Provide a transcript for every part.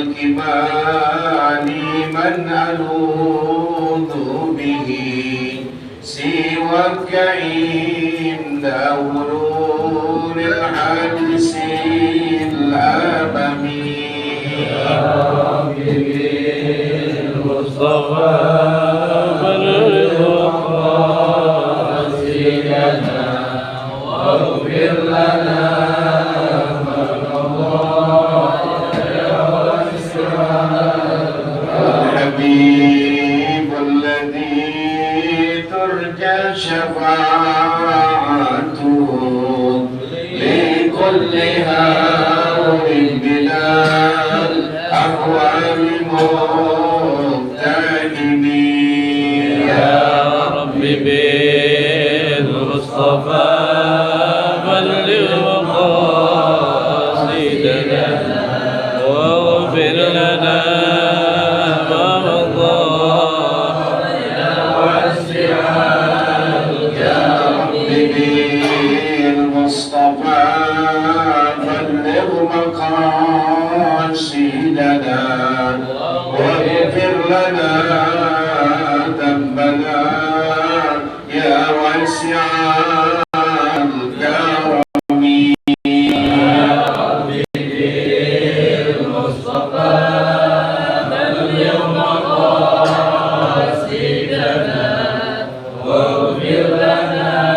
الكمال من ألوذ به سواك عند مرور الحدث الأممي يا ربي بالمصطفى بلغ قاصدنا واغفر لنا الحبيب الذي ترجى شفاعته لكل هاو بلا الأهوال مبتهمين يا ربي بالمصطفى بلغ مقاصدنا واغفر لنا مقاصدنا واغفر لنا ذنبنا يا واسع الكرم يا ربي بالمصطفى بلغ مقاصدنا واغفر لنا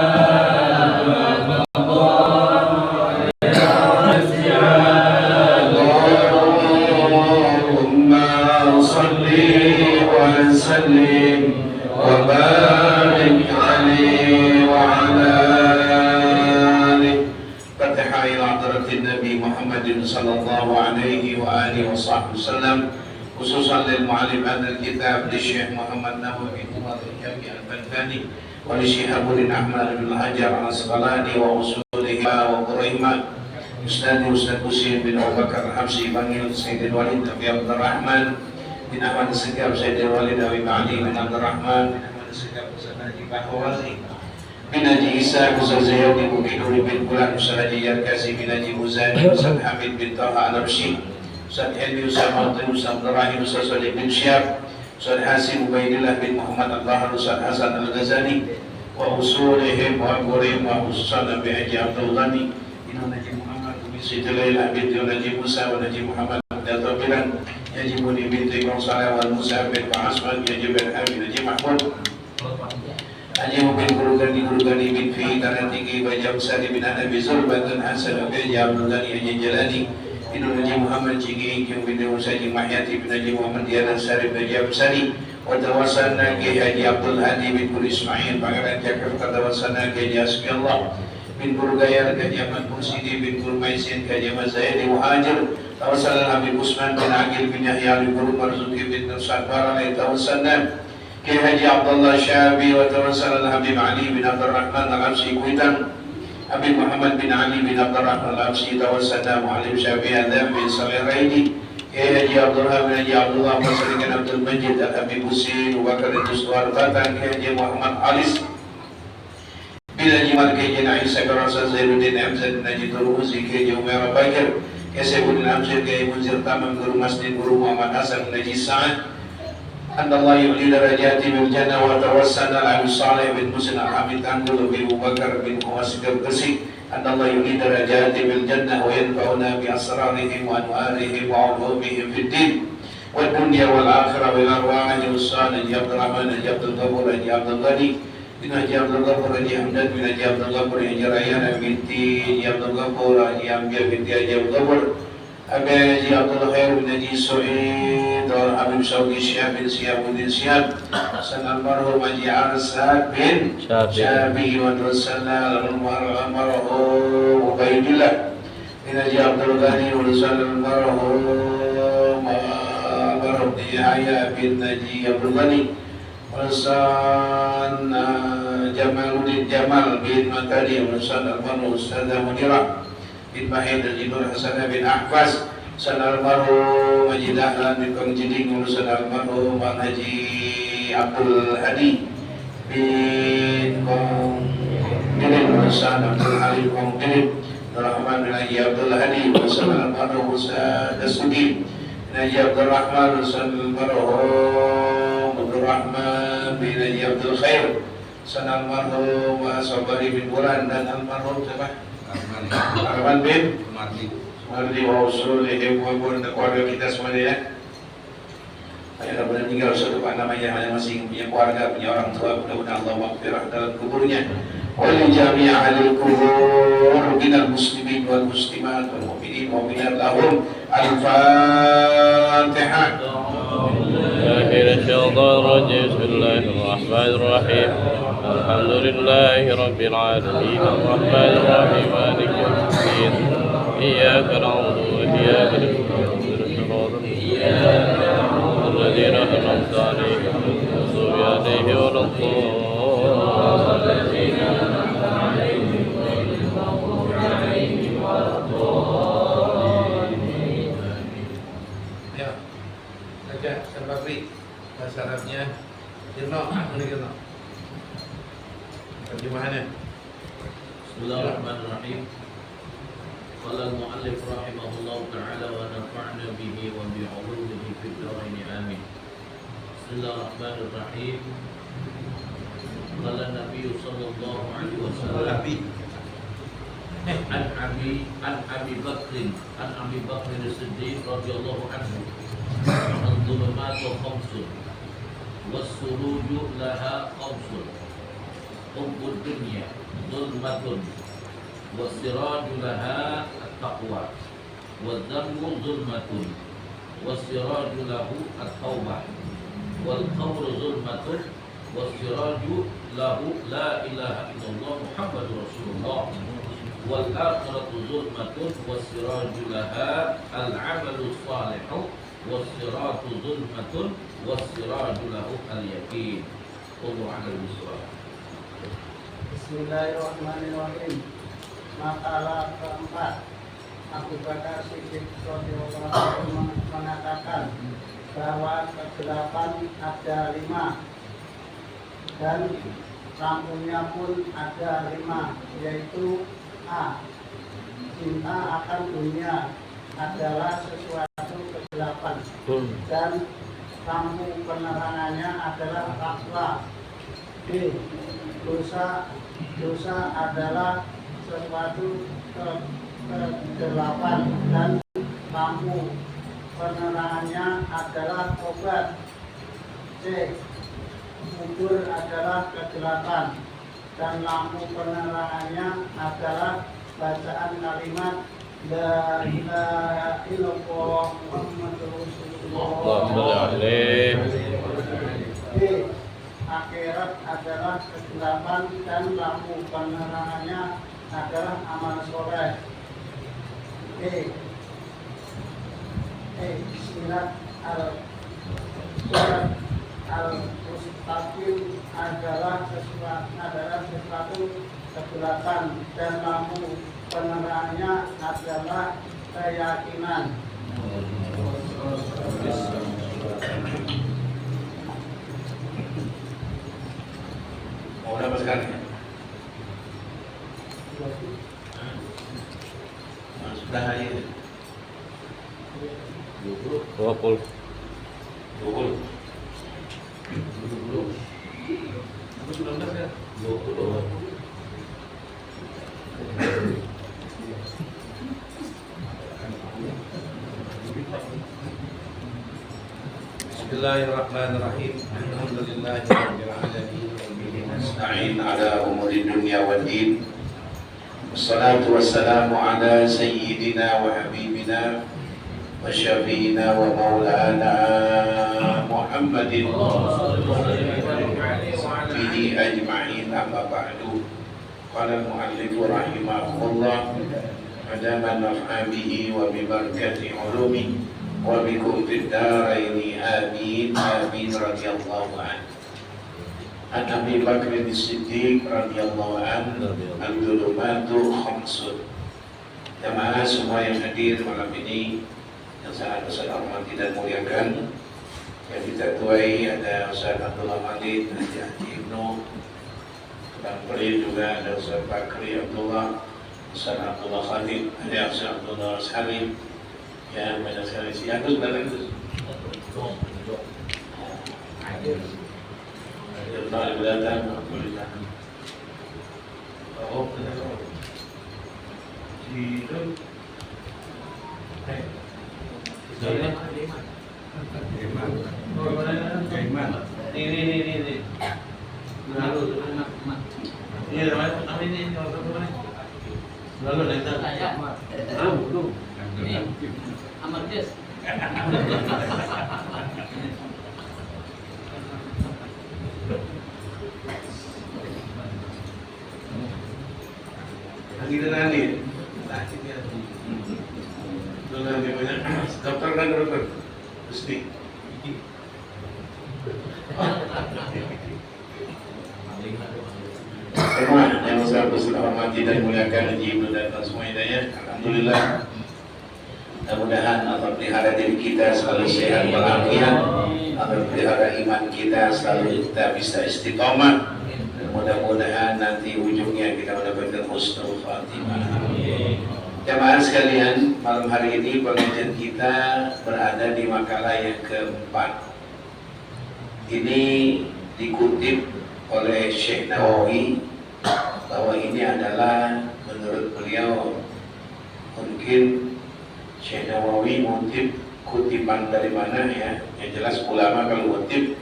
وسلم وبارك عليه وعلى آله. فتحة إلى حضرة النبي محمد صلى الله عليه وآله وصحبه وسلم خصوصا للمعلم هذا الكتاب للشيخ محمد نووي البنكاني وللشيخ أبو أحمد بن الحجر العسقلاني وأصولهما وقريهما أستاذ حسين بن أبو بكر الحبشي بن سيد الوليد أبي عبد الرحمن bin Ahmad Segaf Sayyidil Walid Abi Ma'ali bin Abdul Rahman bin Ahmad Segaf Ustaz Najib Bahwazi bin Haji Isa Ustaz Zayadi bin Nuri bin Bulan Ustaz Haji Yarkasi bin Haji Muzani Ustaz Hamid bin Taha Al-Abshi Ustaz Helmi Ustaz Martin Ustaz Abdul Rahim Ustaz Salih bin Syab Ustaz Hasim Ubaidillah bin Muhammad Al-Bahar Ustaz Hasan Al-Ghazali wa usulihim wa qurihim wa Ustaz Nabi Haji Abdul Ghani bin Haji Muhammad bin Siti Laila bin Haji Musa wa Haji Muhammad Abdul Bilan يجب لبنت صالح والمسافر وعصمان يجب الحامل يجب محمود أجيب بالقرقاني قرقاني من فيه تنتيجي وجاب سالي من أبي زربة حسن أبي عبد الغني أجي جلالي إنه نجي محمد جيجي كم بن وساجي محياتي بن نجي محمد ديانا ساري بن جاب سالي وتوصلنا كي حجي عبد الهادي بن كل إسماعيل بغير جاكر فتوصلنا كي حسبي الله بن برقايا كجامع مرسيدي بن كرميسين كجامع زيد مهاجر توصلنا بن عثمان بن عقيل بن يحيى بن مرزوقي بن صدبار توصلنا كي حجي عبد الله الشابي وتوصلنا بن علي بن عبد الرحمن العبسي كويتا أبي محمد بن علي بن عبد الرحمن العبسي توصلنا معلم شافعي آدم بن صالح ريدي كي حجي عبد الله بن حجي عبد الله بن عبد المجيد الأبي بوسين وبكر الدستوار باتان كي حجي محمد عليس bila jimat kejen Aisyah kerasa Zainuddin Amzad Najib Turuzi kejen Umar Bakir Kesebudin Amzad ke Munzir Tamam Guru Masjid Guru Muhammad Hasan Najib Sa'ad Andallah yu'li darajati bil jannah wa tawassana al-Abi Salih bin Musin al-Hamid Anggul bin Abu Bakar bin Hawasid al-Qasi Andallah yu'li darajati bil jannah wa yanfa'una bi asrarihim wa anwarihim wa ulumihim fid din wa dunya wal akhirah wal arwahi was-salih ya Abdul Rahman ya Abdul Ghafur ya Abdul Ghani bin Haji Abdul Ghafur Haji Hamdan bin Haji Abdul Ghafur Haji Rayana binti Haji Abdul Ghafur Haji Ambiya binti Haji Abdul Ghafur Abi Haji Abdul Khair bin Haji Su'id dan Habib Saudi Syihab bin Syihabuddin Syihab Salam marhum Haji Arsad bin Syabi wa Rasulullah marhum Ubaidillah bin Haji Abdul Ghani wa Salam marhum Yahya bin Haji Abdul Ghani Hasan Jamaluddin Jamal bin Makari Hasan Al-Manu Ustaz Munirah bin Mahid Al-Jinur Hasan bin Ahfaz Hasan Al-Maru Majid Ahlan bin Kongjiding Hasan Al-Maru Haji Abdul Hadi bin Kongjiding Hasan Abdul Halim Kongjiding Rahman bin Haji Abdul Hadi Hasan Al-Maru Ustaz Dasudi Haji Abdul Rahman almarhum Abdul Rahman bin Haji Abdul Khair, san almarhum Sabari bin Bulan, dan almarhum siapa? Arman bin Mardi wa usulihim wa keluarga kita semuanya ya. Ayah benar tinggal satu pak namanya hanya masih punya keluarga, punya orang tua, mudah-mudahan Allah maghfirah dalam kuburnya. Wa li jami' ahli kubur minal muslimin wal muslimat wal mu'minin wa mu'minat lahum al-Fatihah. Bismillahirrahmanirrahim. Alhamdulillahi rabbil alamin arrahmanir rahim maliki yawmiddin. Iyyaka na'budu wa iyyaka nasta'in. الذين أنعمت عليهم غير المغضوب عليهم ولا الضالين. Ya, baca Sabari bahasa Arabnya. Irno, ini Irno. Terjemahannya. Bismillahirrahmanirrahim. Qala al-mu'allif rahimahullah ta'ala wa nafa'na bihi wa bi'ulumihi fid dharain amin. Bismillahirrahmanirrahim. Qala Nabi sallallahu alaihi wasallam an Abi Bakr as-Siddiq radhiyallahu anhu adh-dhulumatu khamsun was-suruju laha khamsun hubbud dunya dhulmatun was-siraju laha at-taqwa wadh-dhanbu dhulmatun was-siraju lahu at-taubah wal-qawlu dhulmatun was-siraju lahu la ilaha illallah Muhammadur Rasulullah wal-akhiratu dhulmatun was-siraju laha al-'amalu shalihu was-siratu dhulmatun was-siraju lahu al-yaqin. Wallahu a'lam bishawab. Bismillahirrahmanirrahim. Makalah keempat, Abu Bakar Siddiq radhiyallahu anhu mengatakan bahwa kegelapan ada 5 dan lampunya pun ada 5, yaitu A. Cinta akan dunia adalah sesuatu kegelapan dan lampu penerangannya adalah takwa. B. Dosa adalah sesuatu kegelapan dan lampu penerangannya adalah obat. C. Kubur adalah kegelapan dan lampu penerangannya adalah bacaan kalimat La ilaha illallah Muhammadur Rasulullah. D. Akhirat adalah kegelapan dan lampu penerangannya adalah amal soleh. E. Sirat al-mustaqim adalah sesuatu kegelapan dan lampu penerangannya adalah keyakinan. Mau dapat sekali? Sudah hari ini 20. Apa 19 ya? 20. Bismillahirrahmanirrahim. Alhamdulillahirabbil alamin wa bihi nasta'in ala umuri dunya wad din. Wassalatu wassalamu ala sayyidina wa habibina wa syafi'ina wa maulana Muhammadin bihi ajma'in, amma ba'du. Qala al-mu'allif rahimahullah adama naf'a bihi wa bi barakati ulumi wa bikum fid daraini amin amin radhiyallahu anhu. An Abi Bakr as-Siddiq radhiyallahu anhu ad-dhulumatu khamsun. Jamaah semua yang hadir malam ini yang sangat besar hormati dan muliakan, yang kita tuai ada Ustaz Abdullah Malik, Haji Ibnu, dan beliau juga ada Ustaz Bakri Abdullah, Ustaz Abdullah Khalid, ada Ustaz Abdullah Salim, Ya, banyak sekali. Si Agus benar Agus. Jurnal datang, alhamdulillah. Oh, benar. Si itu. Ini. Lalu, ini namanya ini lalu nanti. Belum. Amat Jess. Lagi nanti. Nanti banyak. Dokter kan dokter. Mesti. Teman yang saya hormati dan muliakan Haji Ibnu dan semua hidayah. Alhamdulillah. Mudah-mudahan Allah pelihara diri kita selalu sehat walafiat, Allah pelihara iman kita selalu kita bisa istiqomah. Dan mudah-mudahan nanti ujungnya kita mendapatkan husnul khatimah. Jamaah sekalian, malam hari ini pengajian kita berada di makalah yang keempat. Ini dikutip oleh Syekh Nawawi bahwa ini adalah menurut beliau mungkin Syekh Nawawi mengutip kutipan dari mana ya? Yang jelas ulama kalau mengutip,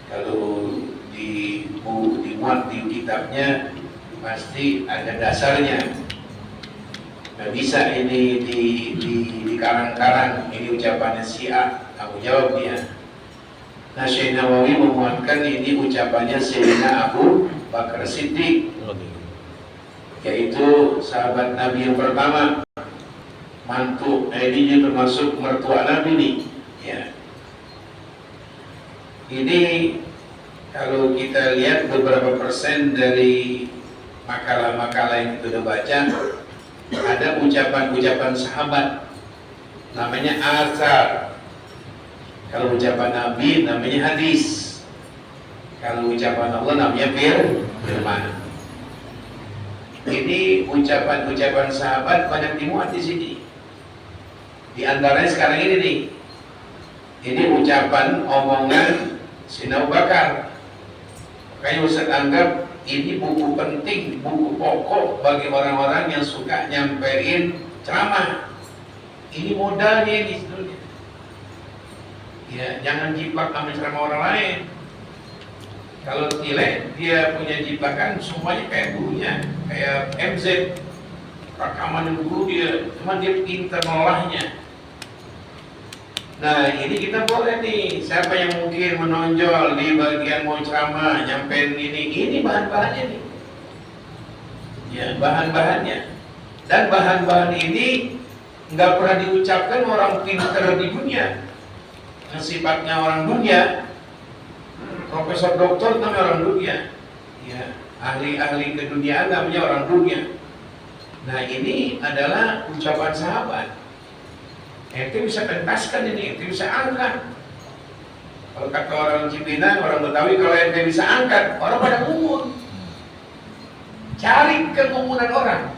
kalau dimuat di kitabnya pasti ada dasarnya. Nggak bisa ini di karang-karang, ini ucapannya si A, kamu jawab dia. Nah, Syekh Nawawi memuatkan ini ucapannya Sayyidina Abu Bakar Siddiq, yaitu sahabat Nabi yang pertama, mantu, ini termasuk mertua Nabi nih, ya. Ini kalau kita lihat beberapa persen dari makalah-makalah yang kita udah baca, ada ucapan-ucapan sahabat, namanya asar. Kalau ucapan Nabi namanya hadis. Kalau ucapan Allah namanya firman. Ini ucapan-ucapan sahabat banyak dimuat di sini. Di antaranya sekarang ini nih. Ini ucapan omongan Sayyidina Abu Bakar. Makanya Ustaz anggap ini buku penting, buku pokok bagi orang-orang yang suka nyampein ceramah. Ini modalnya ini sebetulnya. Ya, jangan jiplak sama ceramah orang lain. Kalau Tilek, dia punya jiplakan semuanya kayak gurunya, kayak MZ. Rekaman guru dia, cuma dia pintar melolahnya. Nah, ini kita boleh nih, siapa yang mungkin menonjol di bagian mau ceramah, nyampein ini bahan-bahannya nih. Ya, bahan-bahannya. Dan bahan-bahan ini nggak pernah diucapkan orang pintar di dunia. Yang sifatnya orang dunia, profesor doktor namanya orang dunia. Ya, ahli-ahli keduniaan namanya orang dunia. Nah, ini adalah ucapan sahabat. Ente bisa pentaskan ini, ente bisa angkat. Kalau kata orang Cipinang, orang Betawi, kalau ente bisa angkat, orang pada ngumun. Cari kengumunan orang,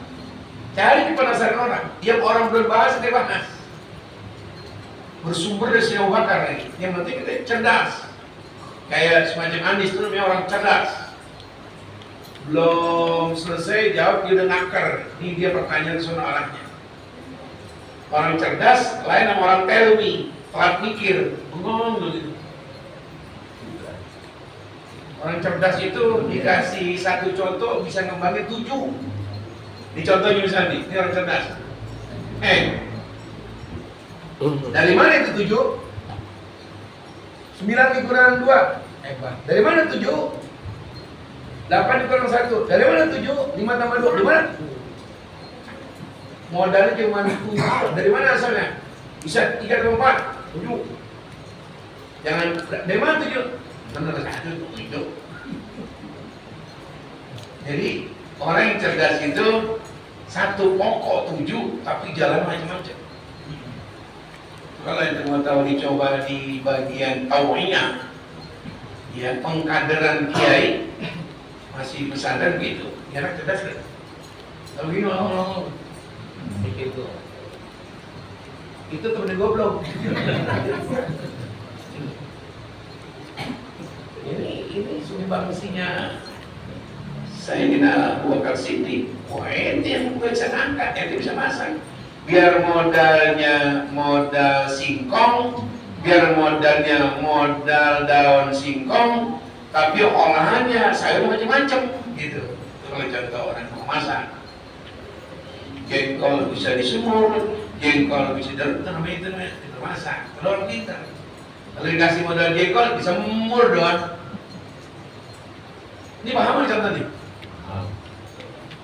cari penasaran orang. Yang orang berbahasa dia bahas. Bersumber dari Sayyidina Abu Bakar ini. Yang penting kita cerdas. Kayak semacam Andis itu namanya orang cerdas. Belum selesai jawab dia udah ngakar. Ini dia pertanyaan soal arahnya. Orang cerdas lain sama orang telmi, telat mikir, bengong begitu. Orang cerdas itu dikasih satu contoh bisa ngembangin 7. Ini contohnya misalnya nih, ini orang cerdas. Dari mana itu 7? 9 dikurang 2. Dari mana 7? 8 dikurang 1. Dari mana 7? 5 tambah 2. Di mana? Modalnya cuma 7. Dari mana asalnya? Bisa 3 tambah 4. 7. Jangan, dari mana 7? Benar 1, 7. Jadi orang yang cerdas itu satu pokok 7, tapi jalan macam-macam. Kalau yang mau tahu dicoba di bagian tauhiyah, ya pengkaderan kiai masih pesantren gitu, ya anak cerdas kan? Kalau gini begitu. Itu temen goblok. Ini sumbangsinya Sayyidina Abu Bakar Siddiq. Wah, ente yang bisa angkat, ente bisa masang. Biar modalnya modal singkong, biar modalnya modal daun singkong, tapi olahannya sayur macam-macam gitu. Itu kalau contoh orang mau masak. Jengkol bisa disemur, jengkol bisa namanya itu masak. Kalau orang pintar, kalau dikasih modal jengkol bisa semur doang. Ini paham nggak contoh nih?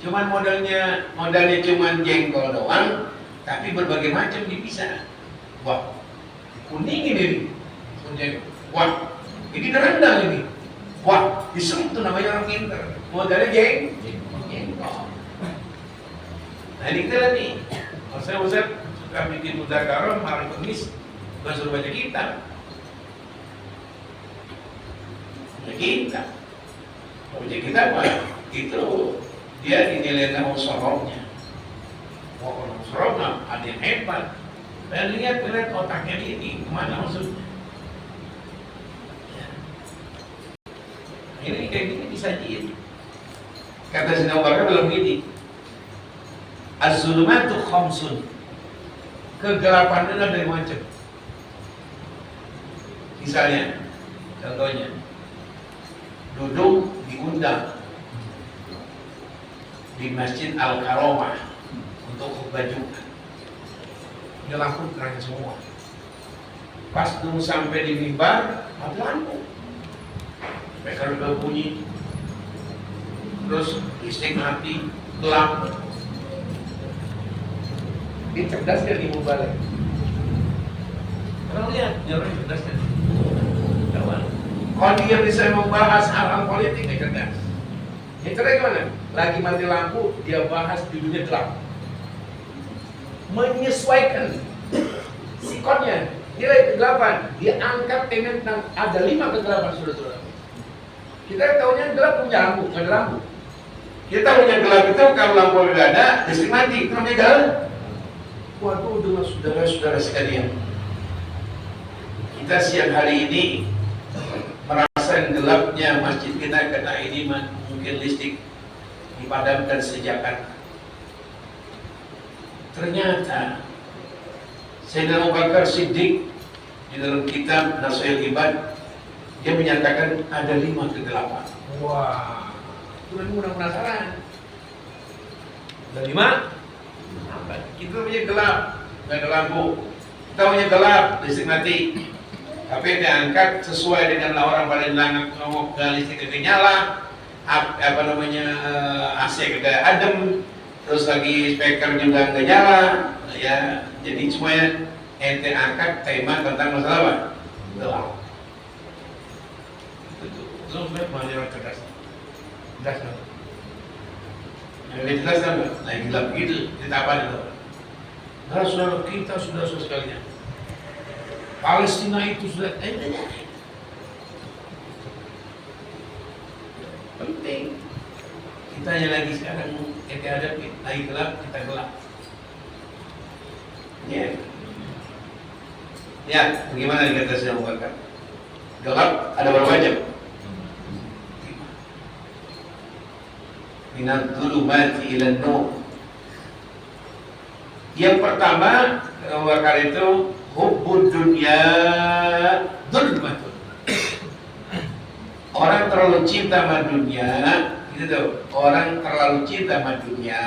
Cuman modalnya cuman jengkol doang, tapi berbagai macam dipisah. Wah, kuning ini, wah, ini rendang ini. Wah, disemut tuh namanya orang pintar. Modalnya jengkol. Nah ini kita lihat nih, Ustaz suka bikin mudzakarah hari Kamis, bukan suruh baca kitab. Baca kitab. Baca kitab apa? Itu dia dinilai nama sorobnya. Oh, sorobnya ada yang hebat. Dan lihat otaknya ini kemana maksudnya. Ini kayak gini disajiin. Kata Sayyidina Abu Bakar dalam gini, az-zulumatu khamsun. Kegelapan itu ada macam. Misalnya, contohnya, duduk diundang di Masjid Al-Karomah untuk khutbah Jumat. Dia lampu terang semua. Pas dulu sampai di mimbar, mati lampu. Mereka udah bunyi. Terus listrik mati, gelap. Dia cerdas dia di mubalik. Kalau lihat, dia orang cerdas kan. Kalau dia bisa membahas hal-hal politik, dia cerdas. Dia cerdas gimana? Lagi mati lampu, dia bahas di dunia gelap. Menyesuaikan sikonnya, nilai kegelapan. Dia angkat tema tentang ada 5 kegelapan saudara-saudara. Kita tahunya gelap punya lampu, nggak ada lampu. Kita punya gelap itu kalau lampu tidak ada, listrik mati, itu namanya gelap. Waduh, dengan saudara-saudara sekalian, kita siang hari ini merasa gelapnya masjid kita karena ini mungkin listrik dipadamkan sejak kapan. Ternyata Sayyidina Abu Bakar Siddiq di dalam kitab Nasihatul Ibad dia menyatakan ada 5 kegelapan. Wah, itu mudah penasaran. Ada 5? Apa? Kita punya gelap, nggak ada lampu. Kita punya gelap, listrik mati. Tapi diangkat sesuai dengan orang pada bilang ngomong listrik kagak nyala, apa namanya AC kagak adem, terus lagi speaker juga nggak nyala, ya. Jadi semuanya ente angkat tema tentang masalah apa? Gelap. Itu sebenarnya masalah cerdas. Cerdas kan? Yang jelas kan? Nah gelap gitu, kita apa itu? Nah saudara kita sudah sekalian. Palestina itu sudah penting. Kita hanya lagi sekarang kita hadapi lagi gelap, kita gelap. Ya, ya bagaimana dikata Sayyidina Abu Bakar? Gelap ada berapa jam? Minat dzulumati ilan nur. Yang pertama Abu Bakar itu hubbud dunya dzulmatun. Orang terlalu cinta sama dunia, gitu tuh. Orang terlalu cinta sama dunia,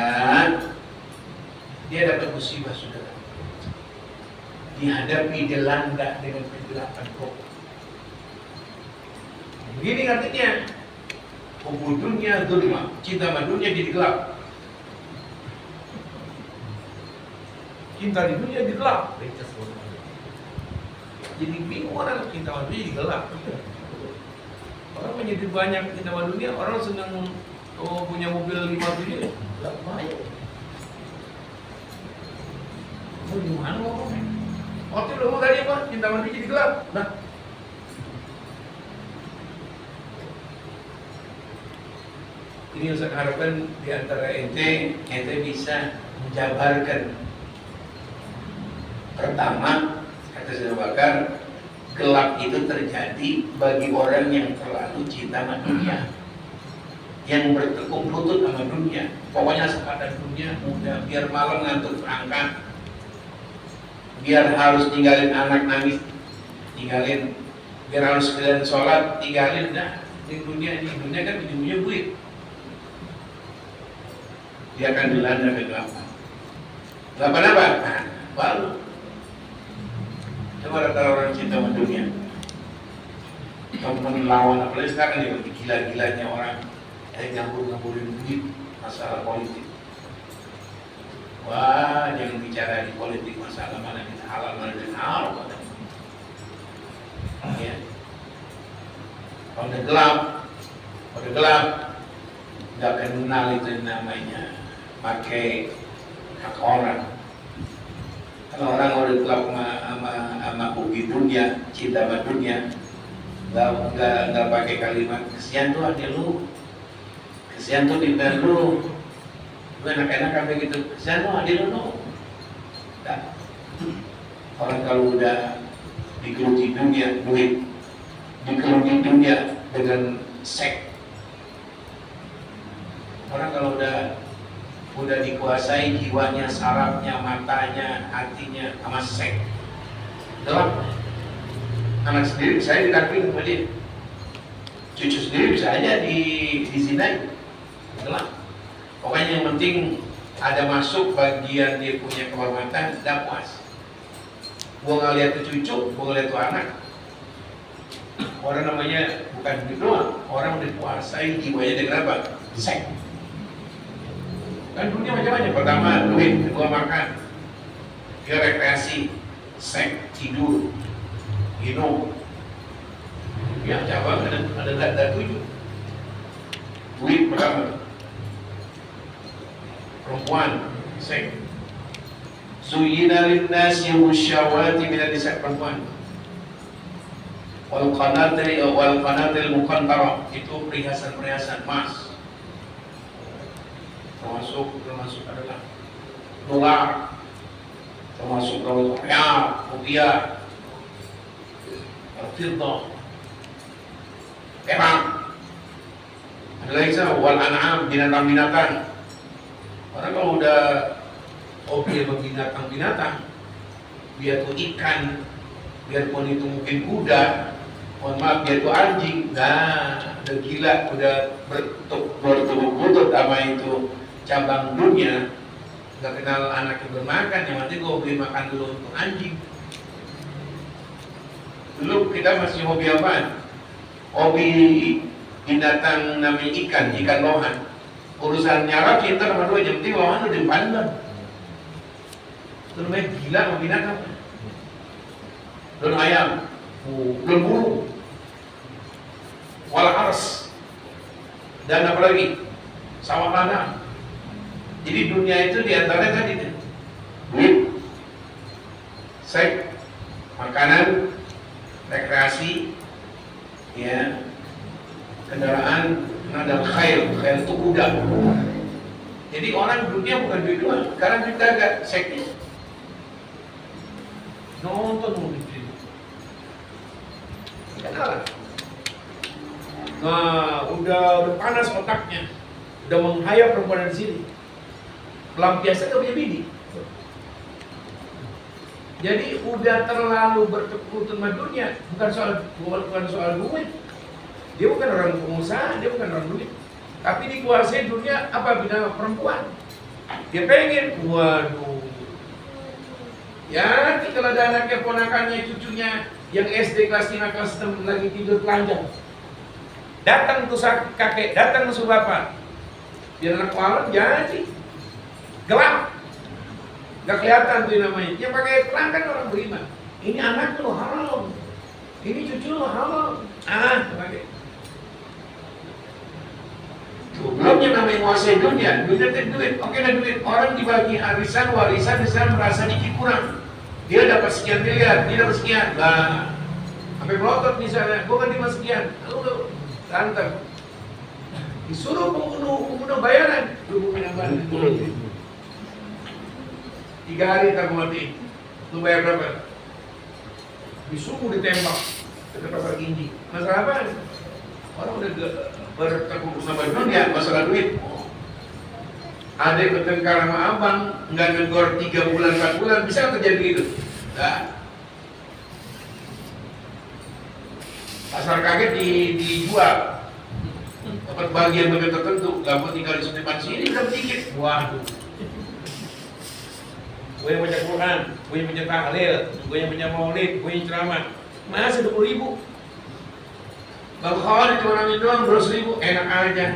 dia dapat musibah saudara. Dihadapi dilanda dengan kegelapan kok. Begini artinya, hubbud dunya dzulma, cinta sama dunia jadi gelap. Cinta di dunia jadi gelap. Jadi bingung orang cinta sama dunia jadi gelap. Orang menjadi banyak cinta sama dunia, orang senang punya mobil 5 dunia, gelap banyak. Mau gimana ngomongnya? Waktu lu mau tadi apa? Cinta sama dunia jadi gelap. Nah, ini Ustaz harapkan di antara ente bisa menjabarkan Pertama, kata Abu Bakar, gelap itu terjadi bagi orang yang terlalu cinta sama dunia, yang bertekuk lutut sama dunia. Pokoknya sekadar dunia mudah, biar malam ngantuk berangkat, biar harus tinggalin anak nangis, tinggalin, biar harus sekalian sholat, tinggalin. Nah, di dunia kan ujungnya duit. Dia akan dilanda kegelapan. Kegelapan apa? Nah, baru. Coba rata orang cinta sama dunia. Kamu melawan, apalagi sekarang dia lagi gila-gilanya orang nyambur-nyamburin duit, masalah politik. Wah, jangan bicara di politik, masalah mana kita halal, mana kita haram. Ya. Kalau udah gelap, nggak kenal itu namanya pakai hak orang. Kalau orang udah gelap sama hobi dunia, cinta sama dunia, nggak pakai kalimat kesian tuh ada lu, kesian tuh di lu enak-enak kayak gitu, kesian tuh ada lu. Nah, orang kalau udah dikerugi dunia, duit, dikerugi dunia dengan seks. Orang kalau udah dikuasai jiwanya, sarafnya, matanya, hatinya sama seks, gelap. Anak sendiri saya ditakutin sama dia, cucu sendiri bisa aja dizinai, gelap. Pokoknya yang penting ada masuk bagian dia punya kehormatan, udah puas. Gua nggak lihat tuh cucu, gua ngeliat tuh anak. Orang namanya bukan gitu doang, orang udah dikuasai jiwanya dengan apa? Seks. Kan dunia macam-macam. Pertama duit, kedua makan, ketiga rekreasi, seks, tidur, minum. Ya cabang ada 7. Duit pertama, perempuan, seks. Zuyina linnasi syahwati minan nisa, perempuan. Wal qanatil muqantara, itu perhiasan-perhiasan emas. Termasuk adalah dolar, termasuk real, rupiah, fiddah, perak. Ada lagi wal an'am, binatang-binatang. Orang kalau udah hobi sama binatang-binatang, dia tuh ikan, biarpun itu mungkin kuda, mohon maaf, dia tuh anjing, nah udah gila, udah bertubuh-tubuh sama itu cabang dunia, nggak kenal anak yang bermakan, yang nanti gue beli makan dulu untuk anjing. Dulu kita masih hobi apaan? Hobi binatang namanya ikan lohan. Urusan nyara kita nomor 2 jam 3 lohan udah dipandang. Itu namanya gila sama binatang. Belum ayam, belum burung, wal ars, dan apa lagi? Sawah ladang. Jadi dunia itu diantaranya tadi duit, seks, makanan, rekreasi, ya, kendaraan, dan khair itu kuda. Jadi orang dunia bukan duit doang. Sekarang kita agak seksnya nonton movie. Kenalan. Nah, udah panas otaknya, udah menghayal perempuan di sini. Pelampiasan gak punya bini. Jadi udah terlalu bertekuk sama dunia, bukan soal duit. Dia bukan orang pengusaha, dia bukan orang duit. Tapi dikuasai dunia apa? Bina perempuan. Dia pengen, waduh. Ya, nanti kalau ada anaknya, ponakannya, cucunya yang SD kelas 5, kelas 6 lagi tidur telanjang, datang tuh kakek, datang tuh bapak, biar anak malam jadi gelap, gak kelihatan tuh namanya. Yang pakai terang kan orang beriman. Ini anak lo haram, ini cucu lo haram. Pakai. Belumnya namanya menguasai dunia, duit. Oke lah duit. Orang dibagi warisan bisa merasa dikit kurang. Dia dapat sekian miliar, dia dapat sekian. Nah, sampai melotot misalnya, gue kan 5 sekian, lalu tantang. Disuruh pembunuh bayaran, lu minum 3 hari tak mati. Lu bayar berapa? Disuruh ditembak ke pasar Ginji. Masalah apa? Orang udah bertekuk sama dunia, masalah duit. Ada bertengkar sama abang, nggak negor 3 bulan, 4 bulan, bisa terjadi begitu? Nah, pasar kaget dijual, dapat bagian tertentu, nggak mau tinggal di seniman sini, kan dikit. Waduh. Gue yang baca Quran, gue yang baca tahlil, gue yang baca maulid, gue yang ceramah, masih 20.000. Bang Khalid cuma nangis doang 200.000, enak aja.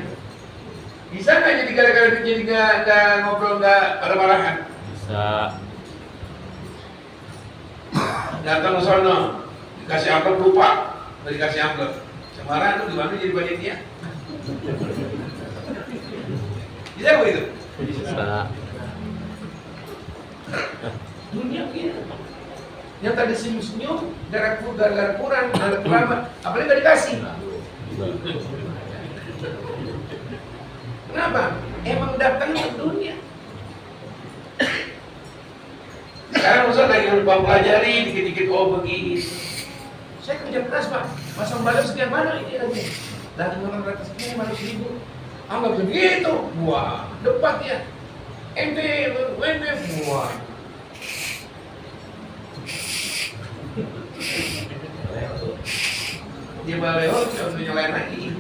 Bisa nggak jadi gara-gara itu jadi nggak ngobrol, nggak pada marahan? Bisa. Datang ke sono, dikasih amplop lupa, nggak dikasih amplop. Semarang tuh gimana jadi panitia? Bisa begitu? Bisa. Dunia gitu. Yang tadi senyum-senyum, gara-gara kurang, gara lama, apalagi nggak dikasih. Kenapa? Emang datangnya ke dunia. Sekarang Ustaz lagi pelajari dikit-dikit, oh begini. Saya kerja keras Pak, pasang badan sekian mana ini lagi? Dan 500 sekian, 500.000. Anggap begitu, wah, debat ya. Ente, wah. Dia baleo, dia harus nyalain lagi.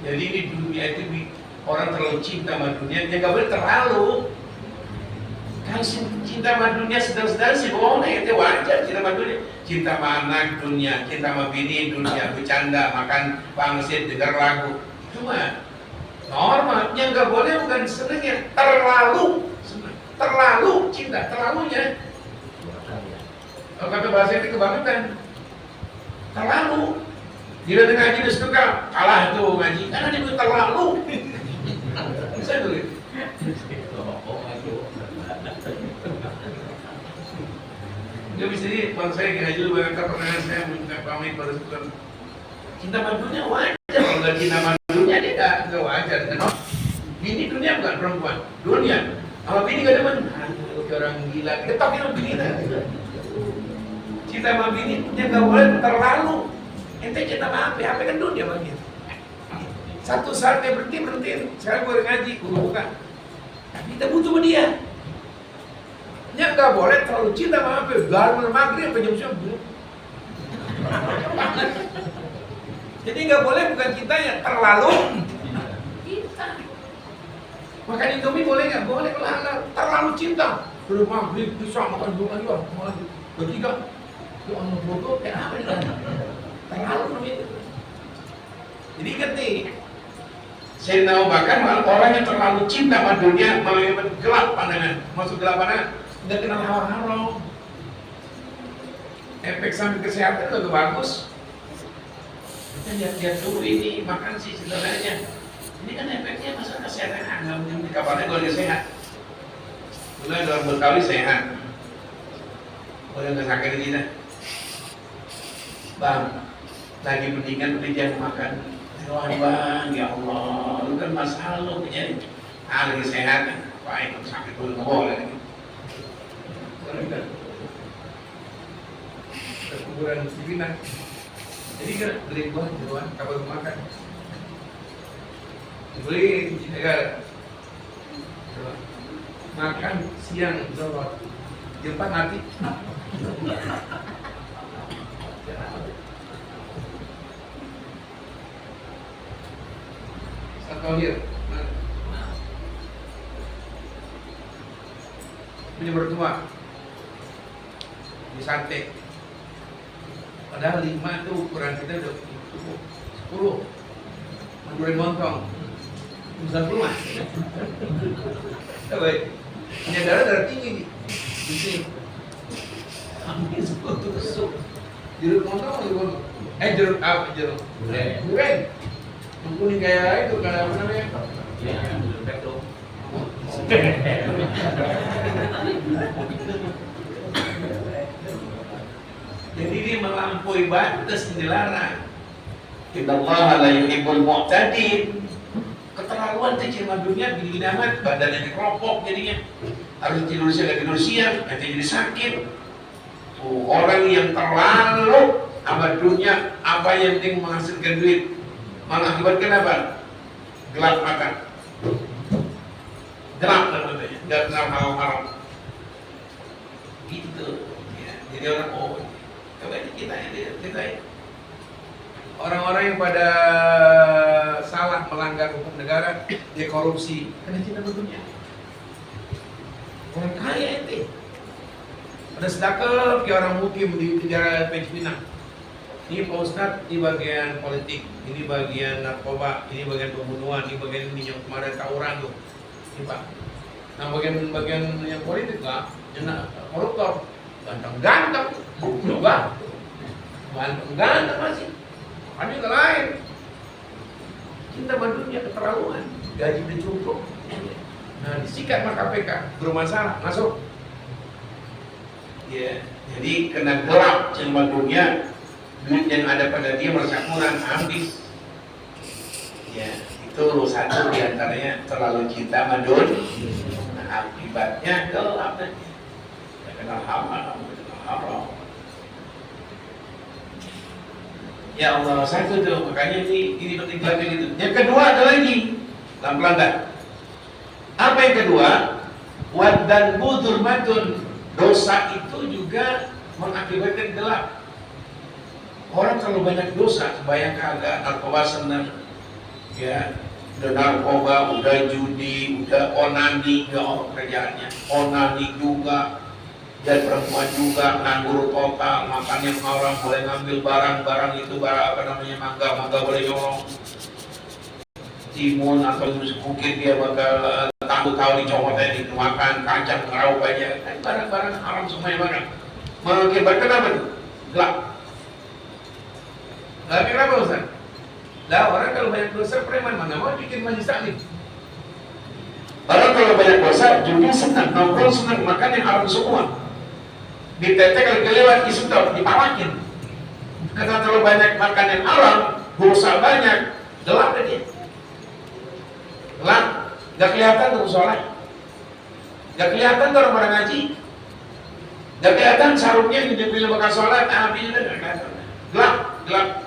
Jadi ini dunia itu orang terlalu cinta sama dunia, dia nggak boleh terlalu. Kalau cinta sama dunia sedang-sedang sih boleh, itu wajar cinta sama dunia. Cinta sama anak dunia, cinta sama bini dunia, bercanda, makan pangsit, dengar lagu, itu mah normal. Yang nggak boleh bukan senengnya, terlalu senang, terlalu cinta, terlalunya. Kalau kata bahasa itu kebangetan, terlalu. Dia udah ngaji udah suka kalah tuh ngaji, karena dia udah terlalu. Bisa dulu. Dia bisa ini, bang saya ngaji dulu banyak pertanyaan saya minta pamit pada sekolah. Cinta madunya wajar, kalau nggak cinta madunya dia nggak wajar. Bini dunia bukan perempuan, dunia. Kalau bini nggak demen, orang gila, ketok itu bini. Cinta sama bini dia nggak boleh terlalu. Ente cinta sama HP kan dunia bagian. Satu saat dia berhenti. Sekarang gue ngaji, gue buka. Tapi kita butuh sama dia. Dia nggak boleh terlalu cinta sama HP. Gaul maghrib jam 9. Jadi nggak boleh bukan cintanya terlalu. Cinta. Makan Indomie boleh nggak? Boleh kalau halal. Terlalu cinta. Belum maghrib bisa makan dua kali lah. Ketiga. Itu orang bodoh kayak apa nih? Terlalu namanya. Jadi ingat nih, Sayyidina Abu Bakar malah orang yang terlalu cinta sama dunia, malah gelap pandangan. Masuk gelap pandangan, nggak kenal haram. Efek samping kesehatan itu bagus. Kita lihat dulu ini makan sih sebenarnya. Ini kan efeknya masalah kesehatan. Nggak mungkin di kabarnya kalau dia sehat. Mulai dalam berkali sehat. Boleh nggak sakit kita? Bang, lagi mendingan beli jangan makan hewan bang, ya Allah, lu kan masalah lu punya lagi sehat kan, baik sakit dulu nggak boleh lagi. Kuburan Cipinang, jadi kan beli buah jeruan, kabar makan, beli ya, makan siang jawab, jempat mati. Tauhid. Punya mertua di Sante. Padahal 5 tuh ukuran kita udah cukup. 10. Menggoreng montong. Bisa keluar. Baik. Punya darah tinggi di sini. Hampir 10 tusuk. Jeruk montong, jeruk apa? Jeruk goreng. Kuning kayak itu kan apa namanya? Petro. Jadi ini melampaui batas dilarang. Innallaha la yuhibbul mu'tadin. Keterlaluan tuh cuma dunia gini-gini amat, badannya dikeropok jadinya. harus tidur siang, nggak tidur siang, nanti jadi sakit. Orang yang terlalu sama dunia, apa yang penting menghasilkan duit, mengakibatkan apa? Gelap mata, gelap namanya, nggak kenal haram-haram. Gitu. Ya. Jadi orang coba kita orang-orang yang pada salah melanggar hukum negara, dia korupsi, karena cinta berdunia. Orang kaya itu, ada sedekah kayak orang mukim di penjara Pinang. Ini Pak Ustadz, ini bagian politik, ini bagian narkoba, ini bagian pembunuhan, ini bagian ini yang kemarin tawuran tuh. Ini Pak. Nah bagian yang politik lah, yang koruptor, ganteng-ganteng, coba, ganteng-ganteng masih. Ada yang lain, cinta dunia keterlaluan, gaji udah cukup. Nah disikat sama KPK, bermasalah, masuk. Ya, jadi kena gelap cinta dunia, duit yang ada pada dia merasa kurang, habis. Ya, itu satu diantaranya terlalu cinta sama dunia. Nah akibatnya gelap nanti. Kenal haram. Ya Allah, satu tuh, makanya ini penting banget gitu. Yang kedua ada lagi, pelan-pelan. Apa yang kedua? Wadan budurmatun, dosa itu juga mengakibatkan gelap. Orang terlalu banyak dosa, bayang kagak, narkoba senang, ya, udah narkoba, udah judi, udah onani, ya kerjaannya, onani juga. Dan perempuan juga nganggur total, makannya orang boleh ngambil barang-barang itu, apa namanya, mangga boleh nyolong, timun atau mungkin dia bakal tahu dicomotnya dimakan, kacang ngeraup aja, kan barang-barang haram semuanya barang. Mengakibatkan apa tuh? Gelap. Gelap kenapa Ustaz? Lah orang kalau banyak dosa preman mana mau bikin majlis taklim. Orang kalau banyak dosa judi senang, nongkrong senang, makan yang haram semua. Ditetek kalau kelewat disedot, dipawakin. Karena terlalu banyak makan yang haram, dosa banyak, gelap dia. Gelap, gak kelihatan tuh sholat, gak kelihatan tuh orang ngaji, gak kelihatan sarungnya di depan bekas sholat, gelap.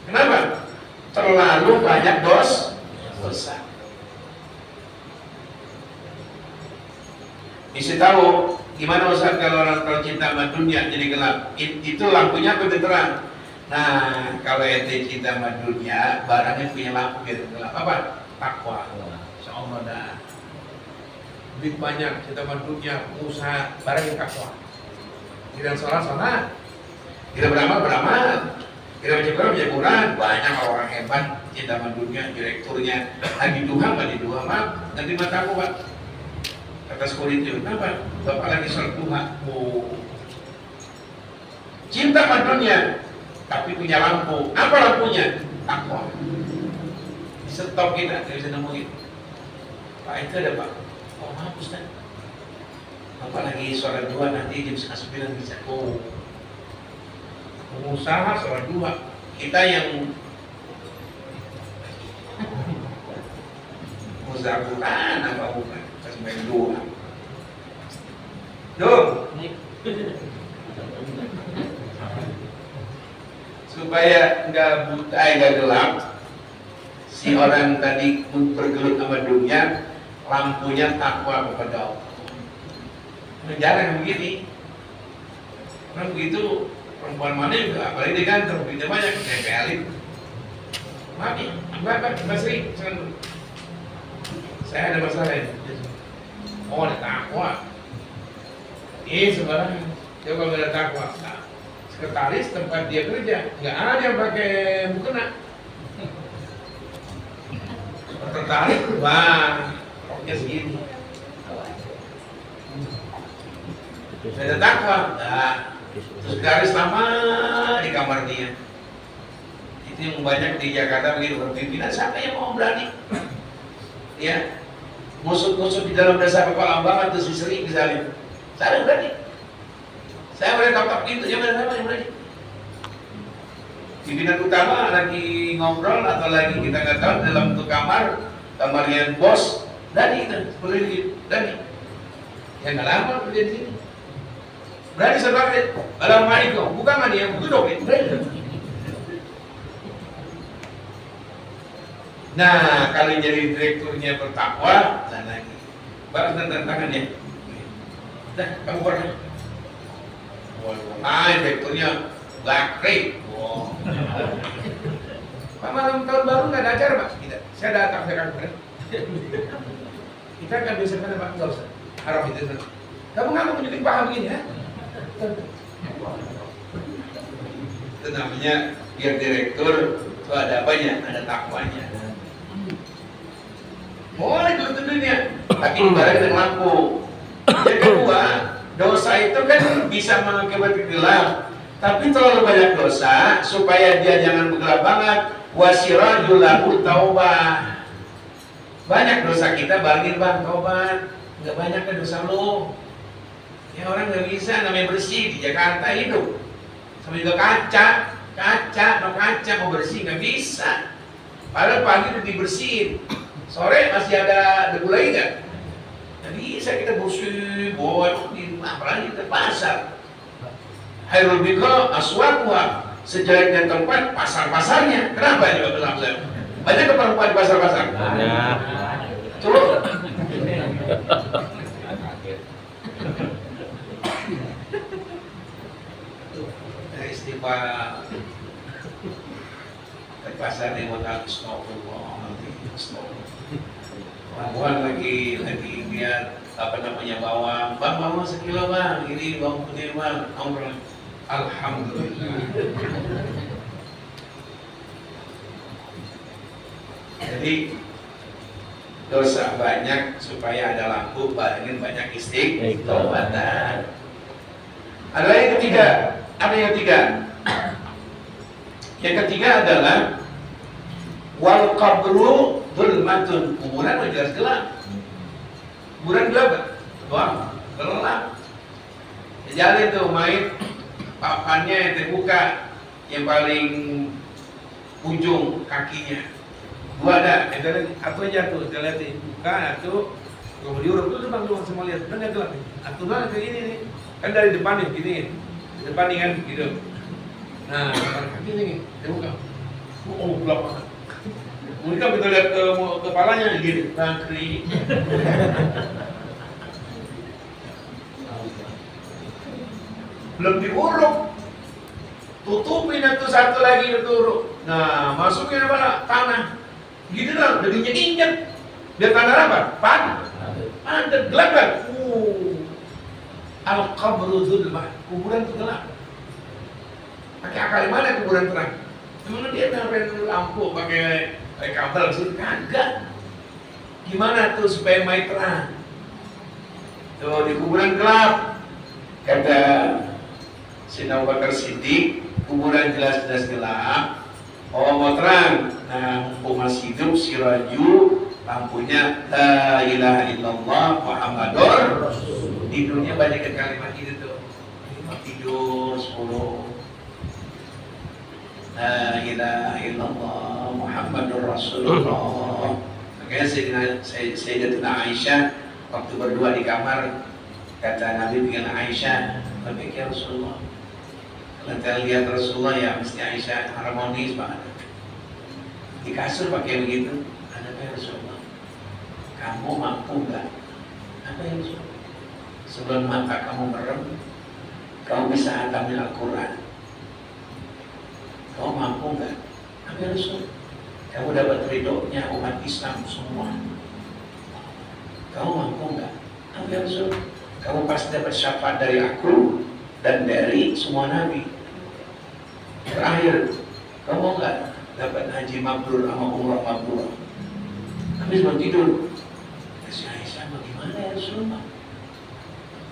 Kenapa? Terlalu banyak dosa. Isi tahu gimana Ustaz kalau orang cinta sama dunia jadi gelap? Itu lampunya apa terang? Nah, kalau ente cinta sama dunia, barangnya punya lampu gitu gelap. Apa? Takwa. Insyaallah dah. Duit banyak, cinta sama dunia, usaha, barang yang takwa. Tidak sholat, tidak beramal. Tidak baca Quran, banyak orang hebat cinta sama dunia, direkturnya lagi duha, nanti mata aku Pak. Kata sekolah itu, kenapa? Bapak lagi sholat duha. Cinta sama dunia, tapi punya lampu. Apa lampunya? Takwa. Stop kita, tidak bisa nemuin. Pak itu ada Pak. Oh maaf Ustaz. Bapak lagi sholat duha, nanti jam 9 bisa. Pengusaha sholat duha. Kita yang usaha Quran apa bukan? Main doa. Supaya nggak buta, nggak gelap, si orang tadi bergelut sama dunia, lampunya takwa kepada Allah. Jarang begini. Orang begitu, perempuan mana juga, apalagi digantung, duitnya banyak, nempelin. Maaf ya, Mbak Sri, saya ada masalah ini. Oh ada takwa. Sebenarnya dia kalau nggak ada takwa, nah, sekretaris tempat dia kerja nggak ada yang pakai mukena. Tertarik, wah, roknya segini. Saya ada takwa, nah, sekretaris lama di kamar dia. Itu yang banyak di Jakarta begitu berpimpinan. Siapa yang mau berani? Ya. Musuh-musuh di dalam desa kepala banget tuh si Sri misalnya. Saya berani. Saya boleh top pintu, yang berani. Pimpinan utama lagi ngobrol atau lagi kita nggak tahu dalam tuh kamar yang bos, berani kita, boleh berani. Ya nggak lama kerja di sini. Berani saudara, Assalamualaikum, bukan mandi yang duduk ya. Nah, kalau jadi direkturnya bertakwa, dan lagi balas dan tangannya. Dah, kamu pernah? Direkturnya Black Ray. Wow. Pak, malam tahun baru nggak ada acara Pak? Tidak. Saya datang sekarang. Kita akan biasakan Pak, nggak usah. Harap itu. Kamu nggak mau menunjukin paham begini ya? Itu namanya biar direktur itu ada apanya? Ada takwanya. Boleh tuh dunia, tapi ibarat dengan lampu. Yang kedua, dosa itu kan bisa mengakibatkan gelap. Tapi terlalu banyak dosa supaya dia jangan bergelap banget. Wasirajul lahu taubah. Banyak dosa kita, bangin bang, taubat. Nggak banyak kan dosa lo. Ya orang nggak bisa namanya bersih di Jakarta hidup. Sama juga kaca mau bersih nggak bisa. Padahal pagi udah dibersihin, sore masih ada debu lagi nggak? Nggak bisa kita bersih, bawa di apalagi ke pasar. Hairul bidro aswaquha, sejajarnya tempat pasar-pasarnya. Kenapa juga bilang banyak perempuan di pasar-pasar? Banyak. Coba. Istighfar. Di pasar di modal astagfirullah. Perempuan lagi lihat apa namanya bawang. Bang, bawang sekilo bang. Ini bawang putih bang. Alhamdulillah. Jadi dosa banyak supaya ada lampu, barangin banyak istighfar. Ada yang ketiga. Yang ketiga adalah wal qabru dzulmatun. Kuburan jelas gelap. Kuburan gelap. Doang, gelap. Jalan itu main papannya yang terbuka, yang paling ujung kakinya. Dua ada, atau jatuh, kita lihat buka, atau kalau diurut itu bang lu semua lihat, benar gelap. Atau doang kayak ini nih, kan dari depan nih, gini, di depan nih kan, gitu. Nah, kaki nih, terbuka. Oh, gelap banget. Mungkin kita lihat ke kepalanya gini, bangkri. Belum diuruk, tutupin itu satu lagi dituruk. Nah, masukin apa? Tanah. Gitu lah, udah diinjek. Biar tanah apa? Padat, gelap kan? Al-qabru dzulmah, kuburan itu gelap. Pakai akal mana kuburan terang? Gimana dia ngapain lampu pakai kabel sih? Kagak. Gimana tuh supaya main terang? Tuh di kuburan gelap. Kata Sayyidina Abu Bakar Siddiq, kuburan jelas-jelas gelap. Oh mau terang, nah mumpung masih hidup siraju, lampunya la ilaha illallah Muhammadur. Tidurnya banyak kalimat itu tuh. Tidur 10. La ilaha illallah Muhammadur Rasulullah. Makanya Sayyidatina Aisyah waktu berdua di kamar, kata Nabi dengan Aisyah, "Tapi ya Rasulullah, kita lihat Rasulullah ya mesti Aisyah harmonis banget. Di kasur pakai begitu, ada ya Rasulullah. Kamu mampu nggak? Apa ya Rasulullah? Sebelum mata kamu merem, kamu bisa hatamin Al-Quran. Kamu mampu nggak? Apa ya Rasulullah? Kamu dapat ridhonya umat Islam semua. Kamu mampu nggak? Apa ya Rasulullah? Kamu pasti dapat syafaat dari aku dan dari semua nabi. Terakhir, kamu nggak dapat haji mabrur sama umrah mabrur. Tapi sebelum tidur, si Aisyah bagaimana ya Rasulullah?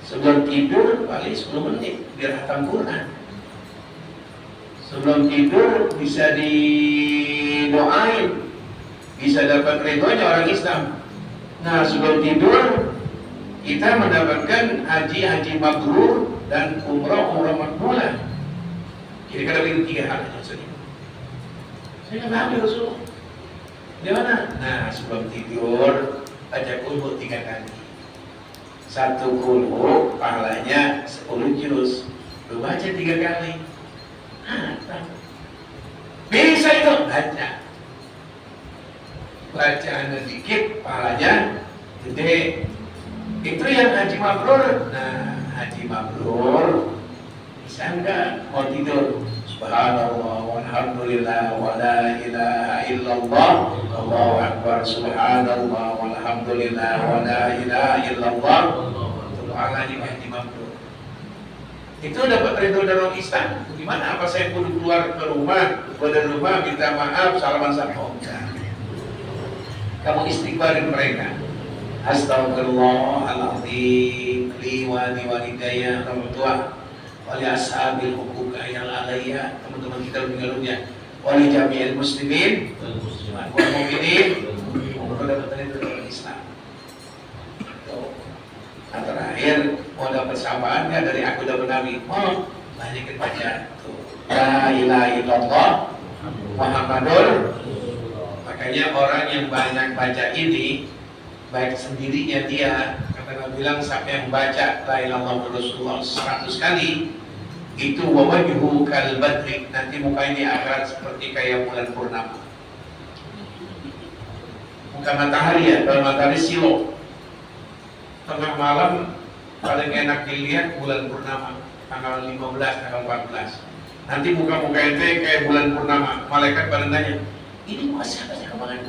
Sebelum tidur paling 10 menit biar hatam Quran. Sebelum tidur bisa didoain, bisa dapat ridhonya orang Islam. Nah sebelum tidur kita mendapatkan haji mabrur dan umrah makbulah. Kira-kira begitu 3 hal yang saya nggak ambil Rasulullah. Di mana? Nah sebelum tidur baca qul 3 kali. Satu kulu pahalanya 10 juz. Lu baca 3 kali. Bisa itu baca. Bacaannya dikit, pahalanya gede. Itu yang haji mabrur. Nah, haji mabrur bisa enggak mau tidur? Subhanallah walhamdulillah wa la ilaha illallah Allahu akbar. Subhanallah walhamdulillah wa la ilaha illallah. Itu pahalanya haji mabrur. Itu dapat ridho dari orang Islam. Gimana? Apa saya kudu keluar ke rumah, dari rumah minta maaf, salaman sama kamu istighfarin mereka. Astagfirullahaladzim li wa li walidayya orang tua wali ashabil huquq yang alayya, teman-teman kita mengalunnya, wali jami'il muslimin wal mu'minin. Semoga dapat ridho dari orang Islam. Nah, terakhir mau dapat syafaatnya dari aku dapat Nabi. Oh, banyakin baca tuh. La ilaha illallah Muhammadur. Makanya orang yang banyak baca ini, baik sendirinya dia, kata Nabi bilang sampai yang baca la ilaha illallah Rasulullah 100 kali, itu wajhu kal badri, nanti muka ini akhirat seperti kayak bulan purnama. Bukan matahari ya, kalau matahari silo. Tengah malam paling enak dilihat bulan purnama, tanggal 15, tanggal 14. Nanti muka-muka ente kayak bulan purnama. Malaikat pada nanya, ini muka siapa sih kemarin?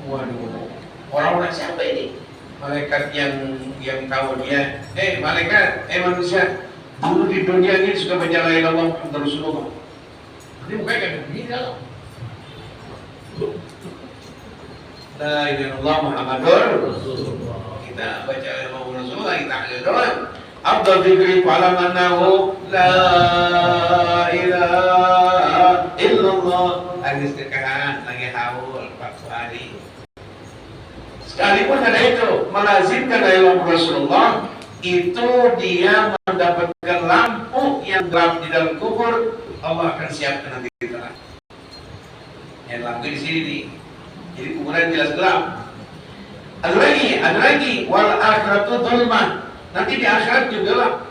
Waduh, orang-orang siapa ini? Malaikat yang tahu dia. Malaikat, manusia. Dulu di dunia ini suka baca la ilaha illallah Muhammadur Rasulullah. Nanti mukanya kayak begini kalau. La ilaha illallah Muhammadur Rasulullah. Kita baca Muhammad Rasulullah, kita akhir doang. Abdul dzikri fa'lam annahu la ilaha illallah. Lagi sedekah, lagi haul 40 hari. Sekalipun ada itu, melazimkan la ilaha Rasulullah, itu dia mendapatkan lampu yang gelap di dalam kubur. Allah akan siapkan nanti terang. Yang lampu di sini nih. Jadi kuburan jelas gelap. Ada lagi, wal akhiratu dhulmah. Nanti di akhirat juga gelap.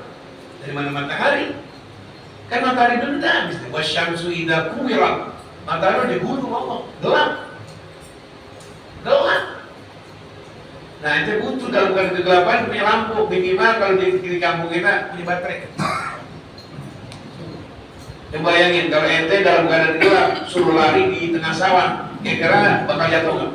Dari mana matahari? Kan matahari dulu dah, misalnya wasyamsu idza kuwirat. Matahari dibunuh Allah, gelap. Nah, itu butuh dalam kegelapan punya lampu. Minimal kalau di kampung kita punya baterai. Coba bayangin kalau ente dalam keadaan gelap suruh lari di tengah sawah, kira-kira bakal jatuh nggak?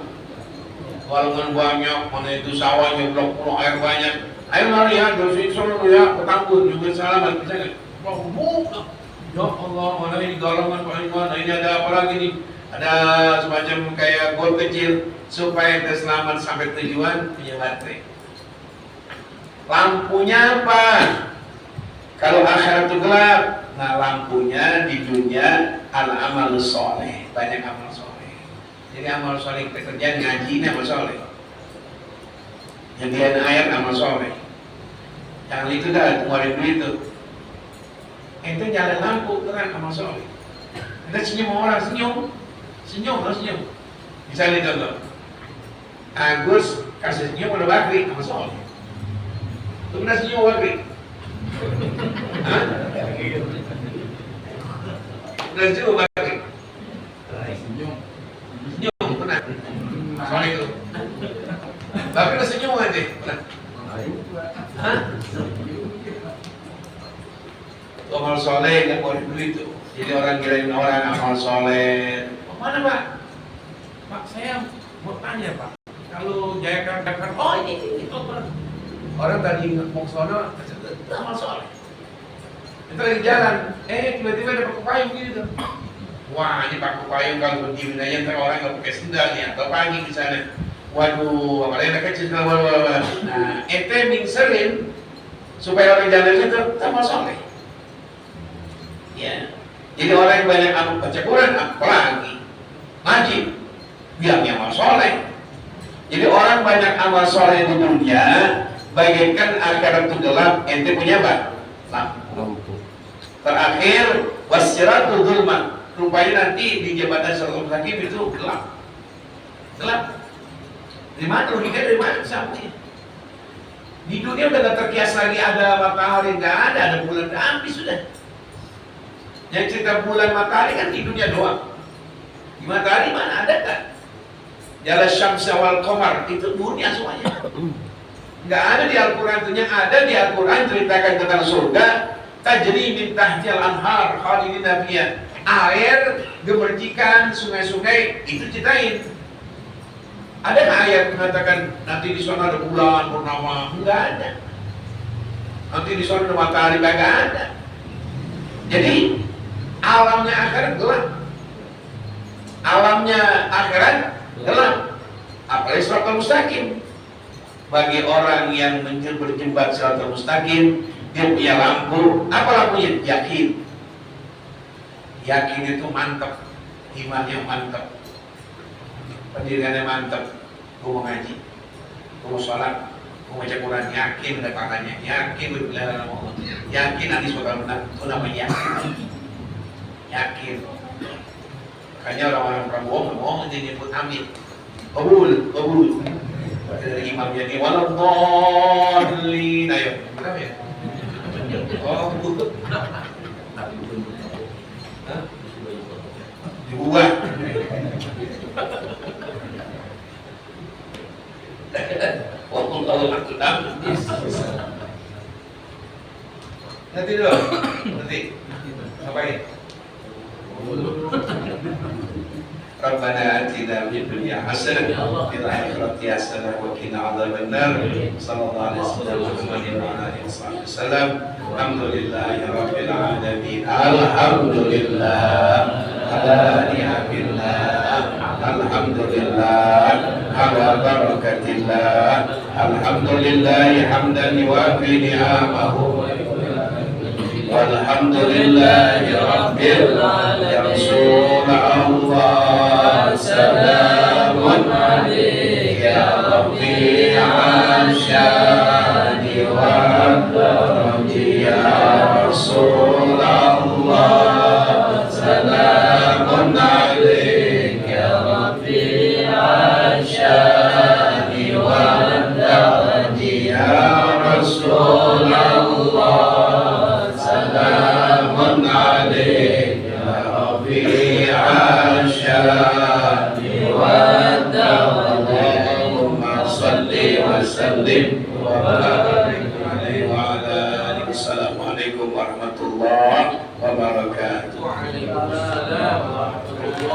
Walaupun banyak, mana itu sawahnya blok-blok air banyak, ayo lari ya, terus sono ya, ketambun juga salaman, bisa nggak? Ya Allah, mana ini golongan paling mana? Ini ada apa lagi nih? Ada semacam kayak got kecil supaya kita selamat sampai tujuan, punya baterai. Lampunya apa? Kalau akhirat itu gelap, nah lampunya di dunia al-amalus soleh, banyak amal soleh. Jadi amal soleh kita kerjaan ngaji ini amal soleh. Nyediain air amal soleh. Yang itu dah keluarin duit itu. Itu jalan lampu terang amal soleh. Kita senyum orang senyum. Misalnya contoh, Agus kasih senyum pada Bakri amal soleh. Itu pernah senyum Bakri? Hah? Pernah senyum Bakri? Senyum pernah. Soal itu. Bakri udah senyum aja pernah. Hah? Amal soleh nggak boleh begitu. Jadi orang kirain orang amal soleh. Mana Pak? Pak saya mau tanya Pak. Kalau Jakarta, oh ini orang tadi mau sono, itu amal soleh. Itu lagi jalan, tiba-tiba ada paku payung gitu. Wah, ini paku payung kalau berdiri aja ntar orang nggak pakai sendal nih, atau pagi misalnya. Waduh, apalagi anak kecil wah. Nah, ente mingserin supaya orang jalan itu amal soleh. Ya, jadi orang yang banyak baca Quran, apalagi ngaji, bilangnya amal soleh. Jadi orang banyak amal soleh di dunia, bagaikan akhirat itu gelap, ente punya apa? Lampu. Terakhir wasiratu dzulma. Rupanya nanti di jabatan Siratul Mustaqim itu gelap. Di mana logika dari mana sampai? Di dunia udah gak terkias lagi ada matahari, nggak ada bulan, udah habis sudah. Yang cerita bulan matahari kan di dunia doang. Di matahari mana ada kan? Jala syamsa wal qamar itu dunia semuanya. Nggak ada di Al-Quran. Itu yang ada di Al-Quran ceritakan tentang surga. Tajri min tahtil anhar khalidina fiha. Air gemercikan sungai-sungai itu ceritain. Ada nggak ayat mengatakan nanti di sana ada bulan purnama? Nggak ada. Nanti di sana ada matahari? Nggak ada. Jadi alamnya akhirat gelap. Alamnya akhirat gelap. Apalagi siratal mustaqim. Bagi orang yang berjembat siratal mustaqim, dia punya lampu. Apa lampunya? Yakin. Yakin itu mantap, imannya mantap, pendiriannya mantap. Gue mau ngaji, gue mau sholat, gue mau baca Quran, yakin ada pahalanya, yakin yakin hadis bakal benar. Itu namanya yakin. Yakin. Makanya orang-orang Prabowo nggak mau nyebut amin. Kabul. Dari imamnya ini waladhdallin. Ayo, kenapa ya? Oh, dibuat. Wallahu a'lam. Nanti dulu. Nanti. Ngapain? Rabbana atina fid dunya hasanah wa fil akhirati hasanah wa qina adzabannar. Sallallahu alaihi wasallam Muhammadin wa alihi wasallam. Alhamdulillahi rabbil alamin. Alhamdulillah ala ni'matillah. Alhamdulillah ala barakatillah. Alhamdulillah hamdan yuwafi ni'amahu. Walhamdulillahi rabbil alamin. Allah salamun alayka ya rabbi asyani wa rabbi ya Rasulullah. Salamun alayka ya rabbi asyani wa rabbi ya Rasulullah. Salamun alayka ya rabbi asyani wa Allahumma salli wa sallim wa barik alaihi wa ala alihi. Assalamualaikum warahmatullahi wabarakatuh.